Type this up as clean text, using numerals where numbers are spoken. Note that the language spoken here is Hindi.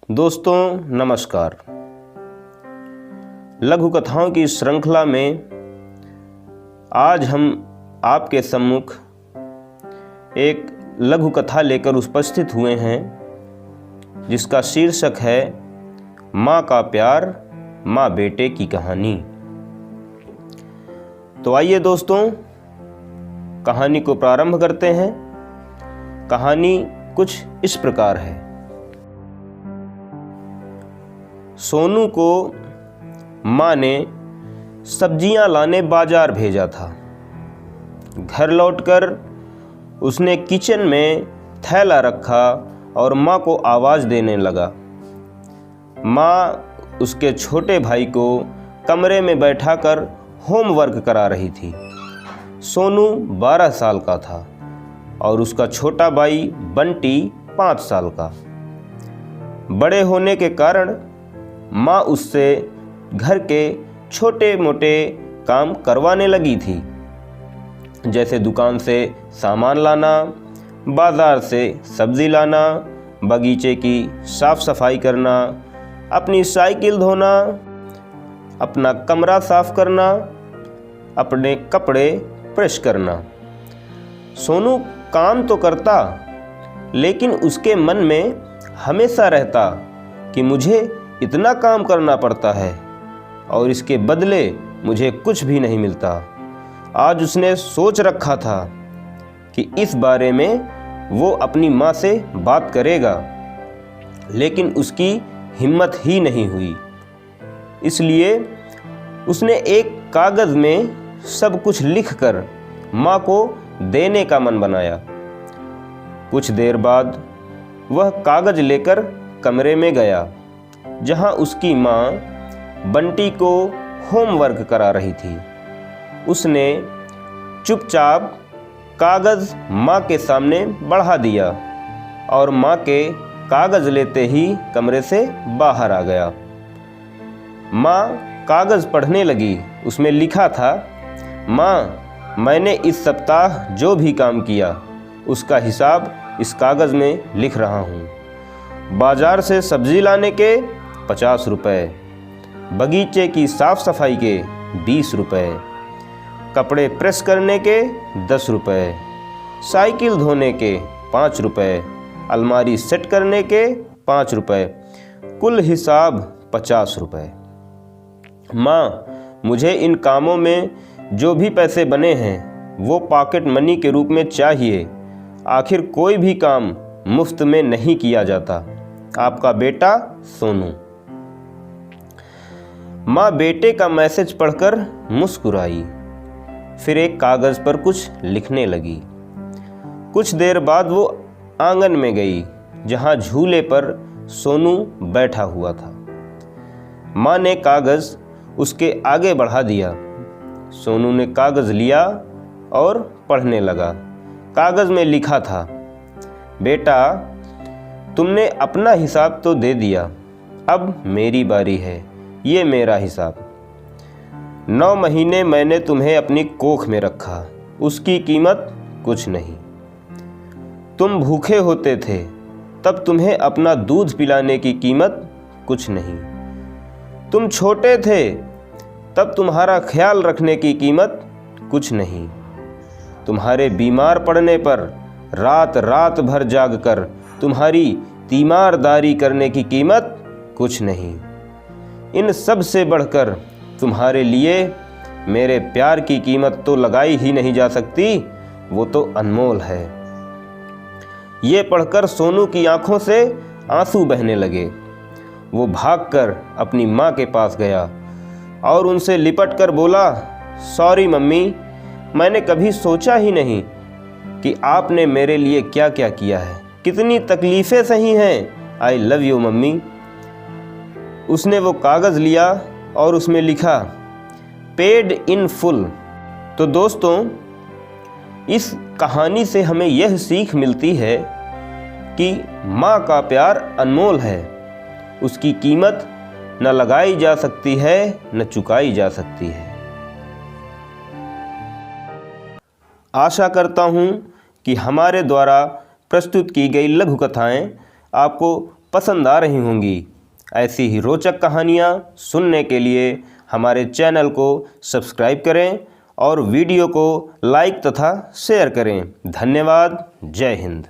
दोस्तों नमस्कार। लघु कथाओं की श्रृंखला में आज हम आपके सम्मुख एक लघु कथा लेकर उपस्थित हुए हैं जिसका शीर्षक है माँ का प्यार, माँ बेटे की कहानी। तो आइए दोस्तों कहानी को प्रारंभ करते हैं। कहानी कुछ इस प्रकार है। सोनू को माँ ने सब्जियां लाने बाजार भेजा था। घर लौटकर उसने किचन में थैला रखा और माँ को आवाज़ देने लगा। माँ उसके छोटे भाई को कमरे में बैठाकर होमवर्क करा रही थी। सोनू 12 साल का था और उसका छोटा भाई बंटी 5 साल का। बड़े होने के कारण माँ उससे घर के छोटे मोटे काम करवाने लगी थी, जैसे दुकान से सामान लाना, बाज़ार से सब्ज़ी लाना, बगीचे की साफ़ सफाई करना, अपनी साइकिल धोना, अपना कमरा साफ़ करना, अपने कपड़े प्रेस करना। सोनू काम तो करता, लेकिन उसके मन में हमेशा रहता कि मुझे इतना काम करना पड़ता है और इसके बदले मुझे कुछ भी नहीं मिलता। आज उसने सोच रखा था कि इस बारे में वो अपनी माँ से बात करेगा, लेकिन उसकी हिम्मत ही नहीं हुई। इसलिए उसने एक कागज़ में सब कुछ लिखकर माँ को देने का मन बनाया। कुछ देर बाद वह कागज़ लेकर कमरे में गया जहाँ उसकी माँ बंटी को होमवर्क करा रही थी। उसने चुपचाप कागज़ माँ के सामने बढ़ा दिया और माँ के कागज़ लेते ही कमरे से बाहर आ गया। माँ कागज़ पढ़ने लगी। उसमें लिखा था, माँ मैंने इस सप्ताह जो भी काम किया उसका हिसाब इस कागज़ में लिख रहा हूँ। बाज़ार से सब्ज़ी लाने के 50 रुपये, बगीचे की साफ़ सफाई के 20 रुपये, कपड़े प्रेस करने के 10 रुपये, साइकिल धोने के 5 रुपये, अलमारी सेट करने के 5 रुपये, कुल हिसाब 50 रुपये। माँ मुझे इन कामों में जो भी पैसे बने हैं वो पॉकेट मनी के रूप में चाहिए। आखिर कोई भी काम मुफ्त में नहीं किया जाता। आपका बेटा सोनू। माँ बेटे का मैसेज पढ़कर मुस्कुराई, फिर एक कागज़ पर कुछ लिखने लगी। कुछ देर बाद वो आंगन में गई जहाँ झूले पर सोनू बैठा हुआ था। माँ ने कागज़ उसके आगे बढ़ा दिया। सोनू ने कागज़ लिया और पढ़ने लगा। कागज़ में लिखा था, बेटा तुमने अपना हिसाब तो दे दिया, अब मेरी बारी है, ये मेरा हिसाब। 9 महीने मैंने तुम्हें अपनी कोख में रखा, उसकी कीमत कुछ नहीं। तुम भूखे होते थे तब तुम्हें अपना दूध पिलाने की कीमत कुछ नहीं। तुम छोटे थे तब तुम्हारा ख्याल रखने की कीमत कुछ नहीं। तुम्हारे बीमार पड़ने पर रात रात भर जागकर तुम्हारी तीमारदारी करने की कीमत कुछ नहीं। इन सब से बढ़कर तुम्हारे लिए मेरे प्यार की कीमत तो लगाई ही नहीं जा सकती, वो तो अनमोल है। ये पढ़कर सोनू की आंखों से आंसू बहने लगे। वो भागकर अपनी माँ के पास गया और उनसे लिपट कर बोला, सॉरी मम्मी, मैंने कभी सोचा ही नहीं कि आपने मेरे लिए क्या क्या किया है। कितनी तकलीफ़ें सही हैं। I love you mummy. उसने वो कागज़ लिया और उसमें लिखा, पेड इन फुल। तो दोस्तों इस कहानी से हमें यह सीख मिलती है कि माँ का प्यार अनमोल है। उसकी कीमत न लगाई जा सकती है न चुकाई जा सकती है। आशा करता हूँ कि हमारे द्वारा प्रस्तुत की गई लघु कथाएँ आपको पसंद आ रही होंगी। ऐसी ही रोचक कहानियाँ सुनने के लिए हमारे चैनल को सब्सक्राइब करें और वीडियो को लाइक तथा शेयर करें। धन्यवाद। जय हिंद।